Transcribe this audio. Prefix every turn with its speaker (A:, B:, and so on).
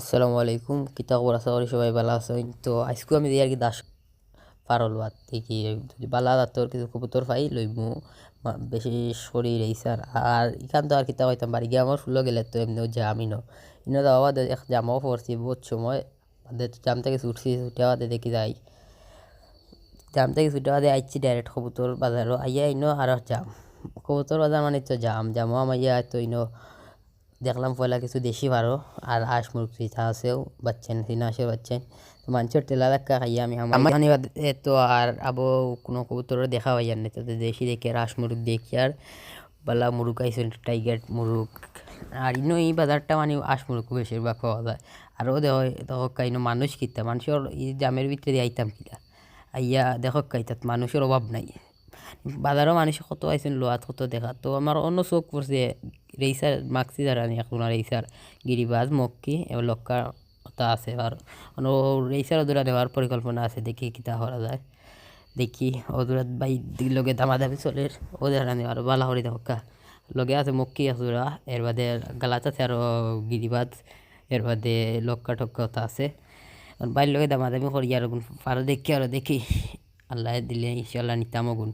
A: আসসালামু আলাইকুম। কিতা খবর? আশা করি সবাই ভালো আছেন। তো আজকেও আমি আর কি দাস পারল বাদ দেখি যদি বালা দাঁতর কিছু কবুতর পাই লইমু। বেশি শরীর এই স্যার আর ইখান তো আর কিতা হইতাম বাড়ি গিয়ে আমার ফুলো গেলে তো এমনিও জামি ন ইনো যাওয়া এক জামাও পড়ছি বহুত সময় বাদে জাম থেকে ছুটছি ছুটে বাদে দেখি যাই জাম থেকে ছুটে বাদে আইছি ডাইরেক্ট কবুতর বাজারও আইয়া ইনো আর জাম কবুতর বাজার মানে তো জামও আমাইয়া তো ইনো দেখলাম পয়লা কিছু দেশি ভারো আর হাঁস মুরগি তা আছেও বাচ্চেন চিনাসের বাচ্চেন তো মানুষের টেলা ধাক্কা খাইয়া আমি আমার তো আর আবো কোনো কবুতরের দেখা হইয়ার নেই তো দেশি দেখে আর হাঁস মুরগ দেখি আর বালা মুরগ আইসেন টাইগার মুরগ আর ইনো এই বাজারটা মানে হাঁস মুরগ বেশিরভাগ পাওয়া যায় আরও দেখো কাইনো মানুষ কিতা মানুষের এই জামের ভিতরে আইতাম কিতা আইয়া দেখো কাইতাত মানুষের অভাব নাই বাজারও মানুষ কত আইসেন লোহাত কত দেখা তো আমার অন্য চোখ পড়ছে রেইসার মাক্সি দাঁড়ানি এখন রেইসার গিরিবাজ মক্কি এবার লক্কা কথা আছে আর অন্য রেইসার দূরা নেওয়ার পরিকল্পনা আছে দেখি কিতা করা যায় দেখি ওদূরা বাই লগে দামাদামি চলে ওদের নেওয়ার বালা হরি দেখা লগে আছে মক্কি আসুরা এর বাদে গালাত আছে আরও গিরিবাজ এর বাদে লক্কা টক্কা কথা আছে বাইর লগে দামাদামি করি আর পারো দেখি আরও দেখি আল্লাহ দিলে ইনশাল্লাহ নিতাম গুণ